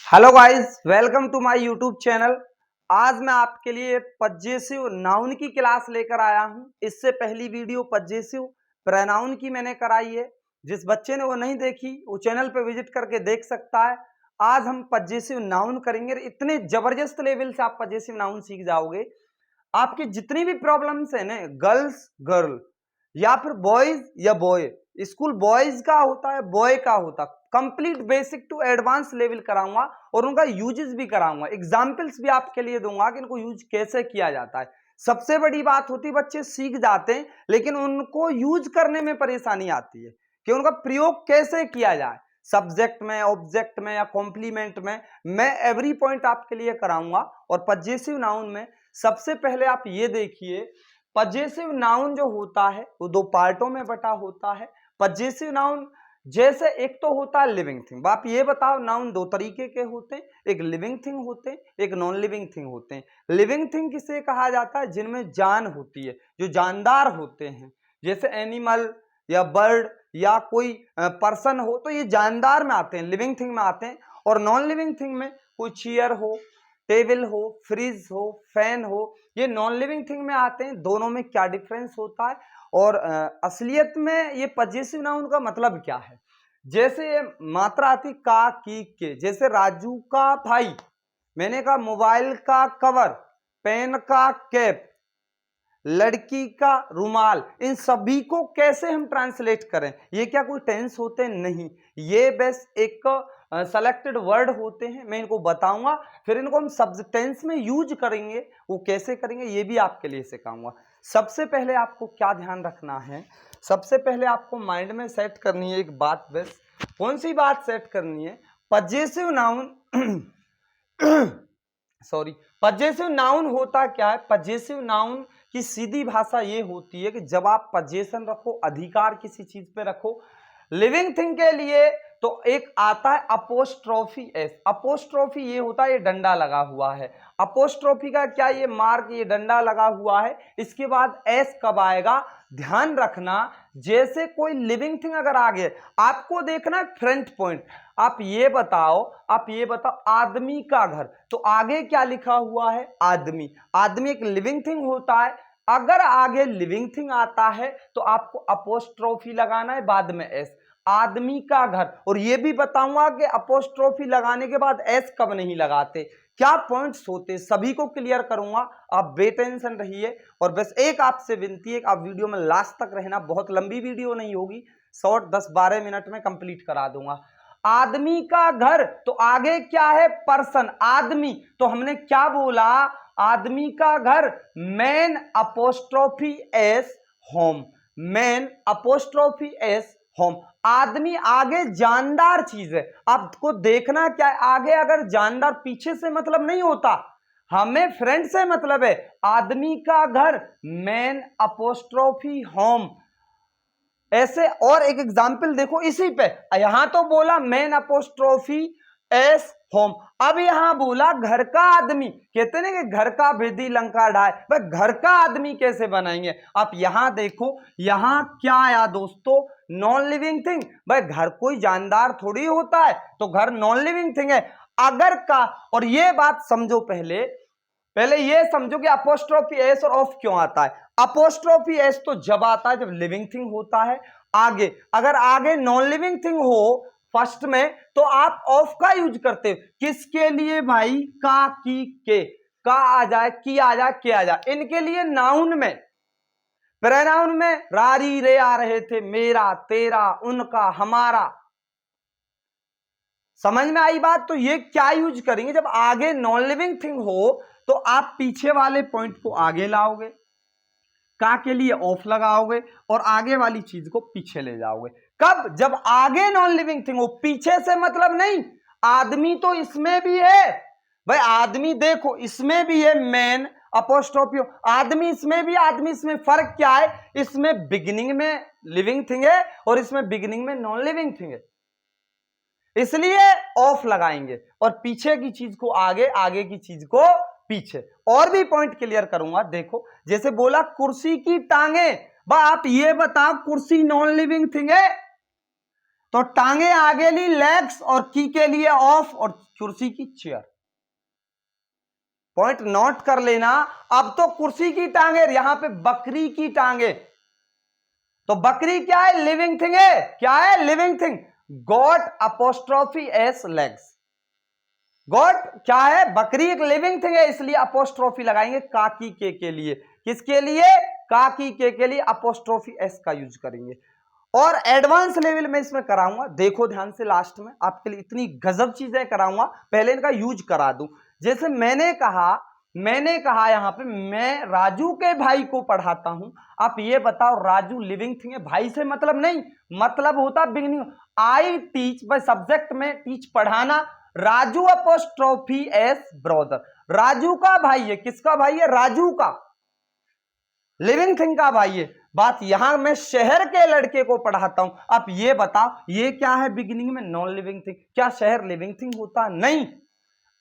Hello guys, welcome to my YouTube channel. आज मैं आपके लिए पजेसिव नाउन की क्लास लेकर आया हूं। इससे पहली वीडियो पजेसिव प्रोनाउन की मैंने कराई है। जिस बच्चे ने वो नहीं देखी वो चैनल पे विजिट करके देख सकता है। आज हम पजेसिव नाउन करेंगे। इतने जबरदस्त लेवल से आप पजेसिव नाउन सीख जाओगे। आपकी जितनी भी प्रॉब्लम्स है ना, गर्ल्स गर्ल या फिर बॉयज या बॉय, स्कूल बॉयज का होता है बॉय का होता, complete basic to advance level कराऊंगा और उनका यूजेस भी कराऊंगा। एग्जांपल्स भी आपके लिए दूंगा कि इनको यूज कैसे किया जाता है। सबसे बड़ी बात होती है बच्चे सीख जाते हैं लेकिन उनको यूज करने में परेशानी आती है कि उनका प्रयोग कैसे किया जाए। सब्जेक्ट में, ऑब्जेक्ट में या कॉम्प्लीमेंट में मैं एवरी पॉइंट आपके लिए कराऊंगा। और पजेसिव नाउन में सबसे पहले आप ये देखिए, पजेसिव नाउन जो होता है वो दो पार्टों में बटा होता है। पजेसिव नाउन जैसे एक तो होता है लिविंग थिंग। आप ये बताओ, नाउन दो तरीके के होते हैं, एक लिविंग थिंग होते हैं, एक नॉन लिविंग थिंग होते हैं। लिविंग थिंग किसे कहा जाता है? जिनमें जान होती है, जो जानदार होते हैं, जैसे एनिमल या बर्ड या कोई पर्सन हो, तो ये जानदार में आते हैं, लिविंग थिंग में आते हैं। और नॉन लिविंग थिंग में कोई चेयर हो, टेबल हो, फ्रिज हो, फैन हो, ये नॉन लिविंग थिंग में आते हैं। दोनों में क्या डिफरेंस होता है और असलियत में ये पजेसिव नाउन का मतलब क्या है? जैसे ये मात्रा आती का, की, के, जैसे राजू का भाई, मैंने कहा मोबाइल का कवर, पेन का कैप, लड़की का रुमाल, इन सभी को कैसे हम ट्रांसलेट करें? ये क्या कोई टेंस होते? नहीं, ये बस एक सेलेक्टेड वर्ड होते हैं। मैं इनको बताऊंगा, फिर इनको हम सब्जेक्टेंस में यूज करेंगे। वो कैसे करेंगे ये भी आपके लिए सिखाऊंगा। सबसे पहले आपको क्या ध्यान रखना है? सबसे पहले आपको माइंड में सेट करनी है एक बात। बस कौन सी बात सेट करनी है? Possessive noun sorry, possessive noun होता क्या है? पजेसिव नाउन की सीधी भाषा ये होती है कि जब आप पजेशन रखो, अधिकार किसी चीज पे रखो। लिविंग थिंग के लिए तो एक आता है अपोस्ट्रोफी एस। अपोस्ट्रोफी ये होता है, ये डंडा लगा हुआ है। अपोस्ट्रोफी का क्या, ये मार्क, ये डंडा लगा हुआ है। इसके बाद एस कब आएगा? ध्यान रखना, जैसे कोई लिविंग थिंग अगर आ गए, आपको देखना है फ्रंट पॉइंट। आप ये बताओ, आदमी का घर, तो आगे क्या लिखा हुआ है? आदमी। आदमी एक लिविंग थिंग होता है। अगर आगे लिविंग थिंग आता है तो आपको अपोस्ट्रोफी लगाना है, बाद में एस। आदमी का घर। और ये भी बताऊंगा कि अपोस्ट्रोफी लगाने के बाद एस कब नहीं लगाते, क्या पॉइंट्स होते, सभी को क्लियर करूंगा। आप बेटेंशन रहिए। और बस एक आपसे विनती है कि आप वीडियो में लास्ट तक रहना। बहुत लंबी वीडियो नहीं होगी, शॉर्ट 10-12 मिनट में कंप्लीट करा दूंगा। आदमी का घर, तो आगे क्या है? पर्सन, आदमी। तो हमने क्या बोला? आदमी का घर, man apostrophe S home. Man apostrophe S home. आदमी आगे जानदार चीज है। आपको देखना क्या है, आगे अगर जानदार, पीछे से मतलब नहीं होता, हमें फ्रंट से मतलब है। आदमी का घर, मैन अपोस्ट्रोफी होम। ऐसे और एक एग्जाम्पल देखो इसी पे। यहां तो बोला मैन अपोस्ट्रोफी एस होम, अब यहां बोला घर का आदमी। कहते ना कि घर का भेदी लंका ढाए, भाई घर का आदमी कैसे बनाएंगे? आप यहां देखो, यहां क्या आया दोस्तों? Non living thing. भाई घर कोई जानदार थोड़ी होता है, तो घर नॉन लिविंग थिंग है। अगर का, और ये बात समझो, पहले पहले ये समझो कि अपोस्ट्रोफी एस और ऑफ क्यों आता है। अपोस्ट्रोफी एस तो जब आता है जब लिविंग थिंग होता है। आगे अगर आगे नॉन लिविंग थिंग हो फर्स्ट में, तो आप ऑफ का यूज करते हो। किसके लिए भाई? का, की, के। का आ जाए, की आ जाए, के आ जाए, इनके लिए। नाउन में, प्रोनाउन में रारी रे आ रहे थे, मेरा, तेरा, उनका, हमारा। समझ में आई बात? तो ये क्या यूज करेंगे? जब आगे नॉन लिविंग थिंग हो तो आप पीछे वाले पॉइंट को आगे लाओगे, का के लिए ऑफ लगाओगे और आगे वाली चीज को पीछे ले जाओगे। कब? जब आगे नॉन लिविंग थिंग हो। पीछे से मतलब नहीं, आदमी तो इसमें भी है। भाई आदमी देखो, इसमें भी है मैन अपोस्ट्रोफी, आदमी इसमें भी, आदमी इसमें। फर्क क्या है? इसमें बिगिनिंग में लिविंग थिंग है और इसमें बिगिनिंग में नॉन लिविंग थिंग है, इसलिए ऑफ लगाएंगे। और पीछे की चीज को आगे, आगे की चीज को पीछे। और भी पॉइंट क्लियर करूंगा। देखो जैसे बोला कुर्सी की टांगे, आप ये बताओ कुर्सी नॉन लिविंग थिंग है? तो टांगे आगे ली लेग्स, और की के लिए ऑफ, और कुर्सी की चेयर। पॉइंट नोट कर लेना। अब तो कुर्सी की टांगे, यहां पे बकरी की टांगे, तो बकरी क्या है? लिविंग थिंग है। क्या है? Living thing. Got apostrophe S legs. Got क्या है? बकरी एक लिविंग थिंग है, इसलिए अपोस्ट्रोफी लगाएंगे काकी के लिए। किसके लिए? काकी के लिए अपोस्ट्रोफी एस का यूज करेंगे। और एडवांस लेवल में इसमें कराऊंगा, देखो ध्यान से, लास्ट में आपके लिए इतनी गजब चीजें कराऊंगा, पहले इनका यूज करा दूं। जैसे मैंने कहा यहां पे मैं राजू के भाई को पढ़ाता हूं। आप ये बताओ, राजू लिविंग थिंग है, भाई से मतलब नहीं, मतलब होता beginning. I teach, by subject में टीच पढ़ाना, Raju apostrophe S brother, Raju का भाई है। किसका भाई है? राजू का, लिविंग थिंग का भाई है। बात यहां मैं शहर के लड़के को पढ़ाता हूं। आप ये बताओ, ये क्या है बिगिनिंग में? Non living thing. क्या शहर लिविंग थिंग होता? नहीं।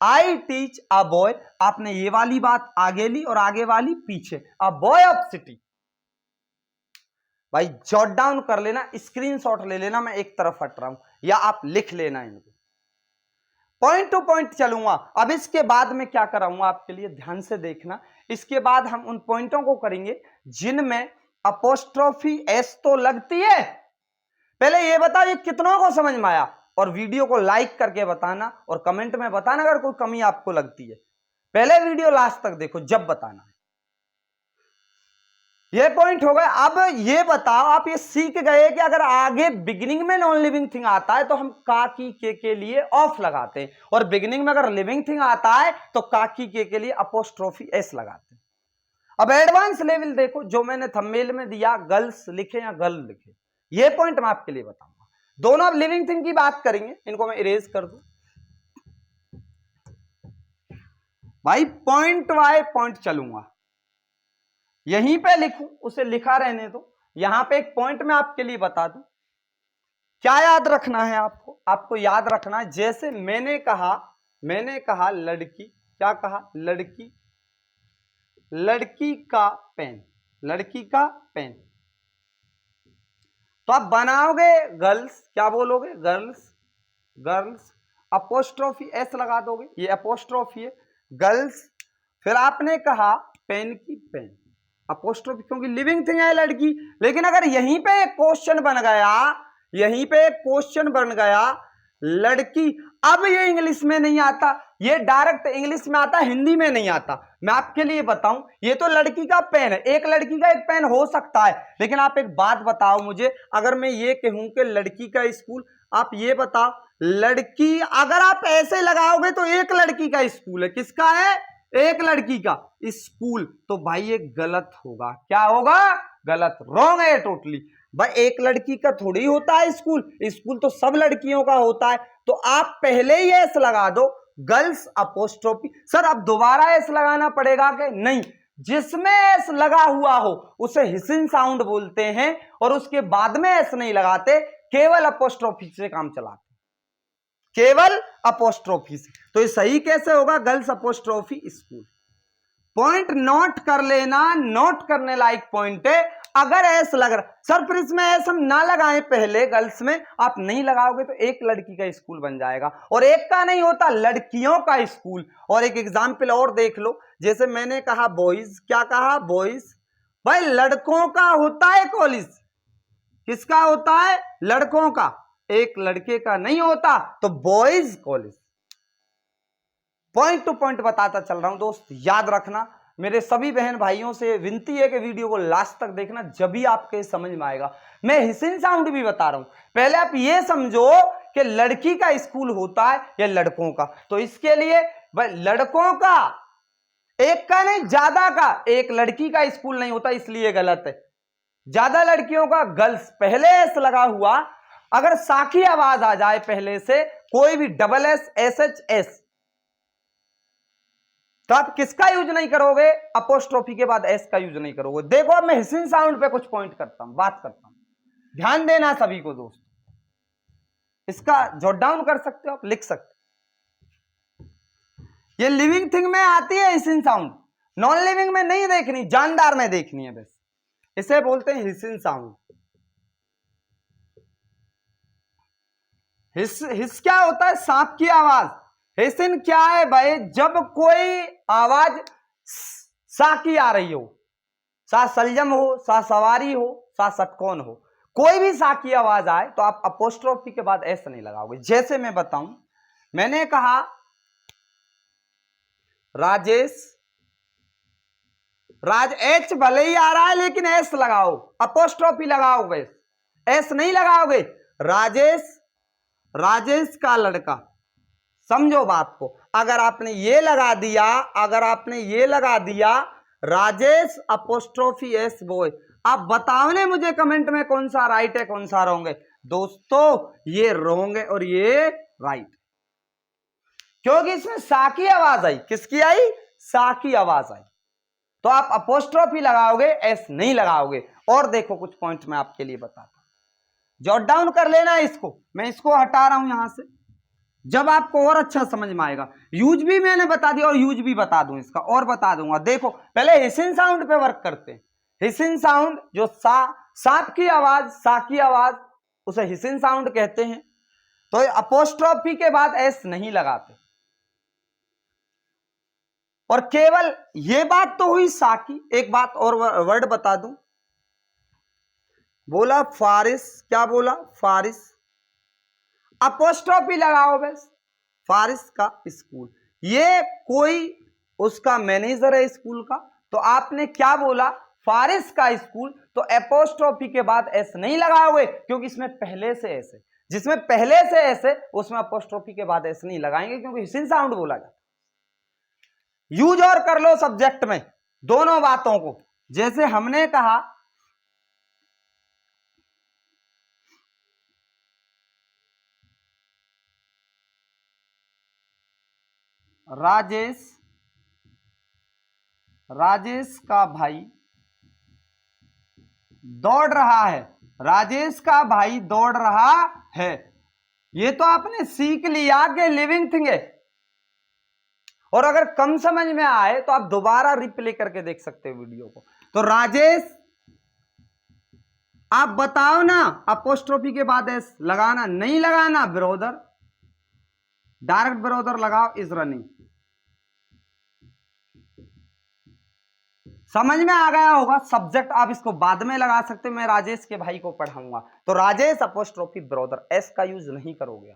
आई टीच अ बॉय, आपने ये वाली बात आगे ली और आगे वाली पीछे, अ बॉय ऑफ सिटी। भाई जॉट डाउन कर लेना, स्क्रीनशॉट ले लेना, मैं एक तरफ हट रहा हूं, या आप लिख लेना इनको। पॉइंट टू पॉइंट चलूंगा। अब इसके बाद में क्या कराऊंगा आपके लिए, ध्यान से देखना। इसके बाद हम उन पॉइंटों को करेंगे जिनमें अपोस्ट्रोफी एस तो लगती है। पहले ये बताओ ये कितनों को समझ में आया, और वीडियो को लाइक करके बताना और कमेंट में बताना अगर कोई कमी आपको लगती है। पहले वीडियो लास्ट तक देखो, जब बताना है। ये पॉइंट हो गए। अब ये बताओ, आप ये सीख गए कि अगर आगे बिगिनिंग में नॉन लिविंग थिंग आता है तो हम का की के लिए ऑफ लगाते हैं, और बिगिनिंग में अगर लिविंग थिंग आता है तो का की के लिए अपोस्ट्रोफी एस लगाते हैं। अब एडवांस लेवल देखो, जो मैंने थंबनेल में दिया, गर्ल्स लिखे या गर्ल लिखे, ये पॉइंट मैं आपके लिए बताऊंगा। दोनों अब लिविंग थिंग की बात करेंगे, इनको मैं इरेज कर दूं। भाई पॉइंट बाय पॉइंट चलूंगा, यहीं पे लिखूं उसे लिखा रहने दो। यहां पे एक पॉइंट मैं आपके लिए बता दूं, क्या याद रखना है आपको? आपको याद रखना है, जैसे मैंने कहा लड़की, क्या कहा? लड़की, लड़की का पेन, लड़की का पेन। तो आप बनाओगे गर्ल्स, क्या बोलोगे? गर्ल्स, गर्ल्स, अपोस्ट्रोफी एस लगा दोगे, ये अपोस्ट्रोफी है, गर्ल्स। फिर आपने कहा पेन की पेन, अपोस्ट्रोफी, क्योंकि लिविंग थिंग है लड़की। लेकिन अगर यहीं पे एक क्वेश्चन बन गया, यहीं पे एक क्वेश्चन बन गया लड़की, अब ये इंग्लिश में नहीं आता, ये डायरेक्ट इंग्लिश में आता, हिंदी में नहीं आता। मैं आपके लिए बताऊं, ये तो लड़की का पेन है, एक लड़की का एक पेन हो सकता है, लेकिन आप एक बात बताओ मुझे, अगर मैं ये कहूं कि लड़की का स्कूल, आप ये बताओ, लड़की अगर आप ऐसे लगाओगे तो एक लड़की का स्कूल है, किसका है? एक लड़की का स्कूल, तो भाई ये गलत होगा। क्या होगा? गलत, रॉन्ग है टोटली। भाई एक लड़की का थोड़ी होता है स्कूल, स्कूल तो सब लड़कियों का होता है। तो आप पहले ही एस लगा दो, गर्ल्स अपोस्ट्रोफी। सर अब दोबारा एस लगाना पड़ेगा कि नहीं? जिसमें एस लगा हुआ हो उसे हिसिंग साउंड बोलते हैं, और उसके बाद में एस नहीं लगाते, केवल अपोस्ट्रोफी से काम चलाते, केवल अपोस्ट्रोफी से। तो ये सही कैसे होगा? Girls apostrophe school. Point note कर लेना, नोट करने लायक पॉइंट है। अगर एस लग रहा, सर फिर इसमें एस हम ना लगाएं पहले, गर्ल्स में आप नहीं लगाओगे तो एक लड़की का स्कूल बन जाएगा, और एक का नहीं होता, लड़कियों का स्कूल। और एक एग्जाम्पल और देख लो, जैसे मैंने कहा बॉयज, क्या कहा? बॉयज। भाई लड़कों का होता है कॉलेज, किसका होता है? लड़कों का, एक लड़के का नहीं होता, तो boys college. Point two point बताता चल रहा हूं दोस्त, याद रखना। मेरे सभी बहन भाइयों से विनती है कि वीडियो को लास्ट तक देखना, जब भी आपके समझ में आएगा। मैं हिसिंग साउंड भी बता रहा हूं, पहले आप ये समझो कि लड़की का स्कूल होता है या लड़कों का। तो इसके लिए भाई लड़कों का, एक का नहीं ज्यादा का, एक लड़की का स्कूल नहीं होता, इसलिए गलत है। ज्यादा लड़कियों का गर्ल्स, पहले एस लगा हुआ, अगर साखी आवाज आ जाए पहले से, कोई भी double S, S H S, तो आप किसका यूज नहीं करोगे? अपोस्ट्रोफी के बाद एस का यूज नहीं करोगे। देखो अब मैं हिसिंग साउंड पे कुछ पॉइंट करता हूं, बात करता हूं, ध्यान देना सभी को दोस्त। इसका जॉट डाउन कर सकते हो, आप लिख सकते हो। ये लिविंग थिंग में आती है हिसिंग साउंड, नॉन लिविंग में नहीं देखनी, जानदार में देखनी है बस। इसे बोलते हैं हिसिंग साउंड। हिस क्या होता है? सांप की आवाज। हिसिन क्या है भाई? जब कोई आवाज सा की आ रही हो, सा सलजम हो, सा सवारी हो, सा षटकोण हो, कोई भी सा की आवाज आए तो आप अपोस्ट्रोफी के बाद एस नहीं लगाओगे। जैसे मैं बताऊं, मैंने कहा राजेश, राज एच भले ही आ रहा है लेकिन एस लगाओ, अपोस्ट्रोफी लगाओगे, एस नहीं लगाओगे। राजेश, राजेश का लड़का, समझो बात को। अगर आपने ये लगा दिया, अगर आपने ये लगा दिया राजेश अपोस्ट्रोफी एस बॉय, आप बताओ ने मुझे कमेंट में कौन सा राइट है कौन सा रॉन्ग है। दोस्तों ये रॉन्ग है और ये राइट, क्योंकि इसमें सा की आवाज आई। किसकी आई? सा की आवाज आई। तो आप अपोस्ट्रोफी लगाओगे, एस नहीं लगाओगे। और देखो कुछ पॉइंट मैं आपके लिए बताता हूं, जॉट डाउन कर लेना है इसको। मैं इसको हटा रहा हूं यहां से, जब आपको और अच्छा समझ में आएगा। यूज भी मैंने बता दिया और यूज भी बता दूं इसका, और बता दूंगा। देखो पहले हिसिन साउंड पे वर्क करते हैं। हिसिन साउंड जो सांप की आवाज, सा की आवाज, उसे हिसिन साउंड कहते हैं। तो अपोस्ट्रोफी के बाद एस नहीं लगाते। और केवल ये बात तो हुई सा की। एक बात और वर्ड बता दूं, बोला फारिस, क्या बोला? फारिस, अपोस्ट्रोफी लगाओ बस, फारिस का स्कूल। ये कोई उसका मैनेजर है स्कूल का, तो आपने क्या बोला? फारिस का स्कूल। तो अपोस्ट्रोफी के बाद एस नहीं लगाओगे, क्योंकि इसमें पहले से एस है। जिसमें पहले से एस है उसमें अपोस्ट्रोफी के बाद एस नहीं लगाएंगे, क्योंकि हिसिन साउंड बोला जाता। यूज और कर लो सब्जेक्ट में दोनों बातों को। जैसे हमने कहा राजेश, राजेश का भाई दौड़ रहा है, राजेश का भाई दौड़ रहा है। ये तो आपने सीख लिया कि लिविंग थिंग है। और अगर कम समझ में आए तो आप दोबारा रिप्ले करके देख सकते हो वीडियो को। तो राजेश, आप बताओ ना, अपोस्ट्रोफी के बाद एस लगाना नहीं लगाना? ब्रदर, डायरेक्ट ब्रदर लगाओ, इज रनिंग। समझ में आ गया होगा सब्जेक्ट। आप इसको बाद में लगा सकते हो, मैं राजेश के भाई को पढ़ाऊंगा। तो राजेश अपोस्ट्रोफी ब्रदर, एस का यूज नहीं करोगे।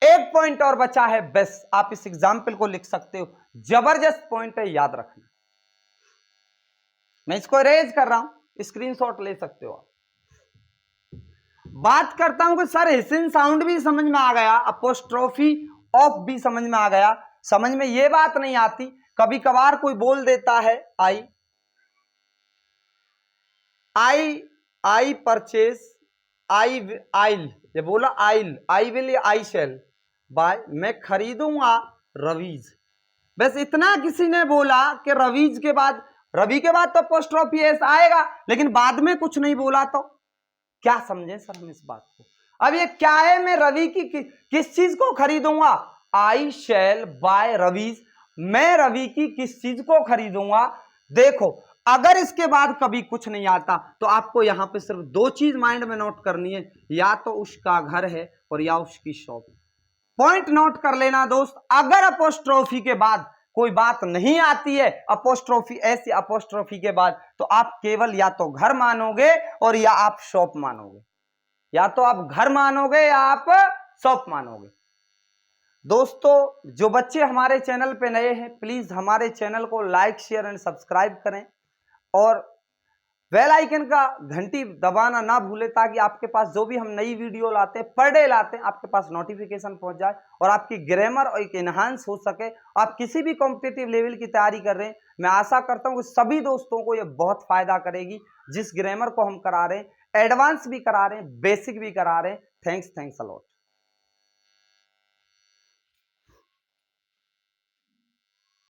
एक पॉइंट और बचा है बस, आप इस एग्जाम्पल को लिख सकते हो। जबरदस्त पॉइंट है, याद रखना। मैं इसको इरेज कर रहा हूं, स्क्रीनशॉट ले सकते हो आप। बात करता हूं कि सर हिसिन साउंड भी समझ में आ गया, अपोस्ट्रोफी ऑफ भी समझ में आ गया। समझ में ये बात नहीं आती, कभी कभार कोई बोल देता है आई, आई परचेज, आइल, ये बोला आइल, आई विल या आई शेल बाय, मैं खरीदूंगा रवीज। बस इतना किसी ने बोला कि रवीज के बाद, रवि के बाद तो अपोस्ट्रोफी एस आएगा, लेकिन बाद में कुछ नहीं बोला। तो क्या समझे सर हम इस बात को? अब ये क्या है? मैं रवि की किस चीज को खरीदूंगा? आई शैल बाय रवीज, मैं रवि की किस चीज को खरीदूंगा? देखो अगर इसके बाद कभी कुछ नहीं आता तो आपको यहां पे सिर्फ दो चीज माइंड में नोट करनी है, या तो उसका घर है और या उसकी शॉप। पॉइंट नोट कर लेना दोस्त। अगर अपोस्ट्रोफी के बाद कोई बात नहीं आती है, अपोस्ट्रोफी ऐसी अपोस्ट्रोफी के बाद, तो आप केवल या तो घर मानोगे और या आप शॉप मानोगे, या तो आप घर मानोगे या आप शॉप मानोगे। दोस्तों जो बच्चे हमारे चैनल पे नए हैं, प्लीज हमारे चैनल को लाइक शेयर एंड सब्सक्राइब करें और बेल आइकन का घंटी दबाना ना भूलें, ताकि आपके पास जो भी हम नई वीडियो लाते हैं, पर डे लाते हैं, आपके पास नोटिफिकेशन पहुंच जाए और आपकी ग्रामर और एक एनहांस हो सके। आप किसी भी कॉम्पिटिटिव लेवल की तैयारी कर रहे हैं, मैं आशा करता हूं कि सभी दोस्तों को ये बहुत फायदा करेगी। जिस ग्रामर को हम करा रहे हैं, एडवांस भी करा रहे हैं, बेसिक भी करा रहे हैं। Thanks a lot.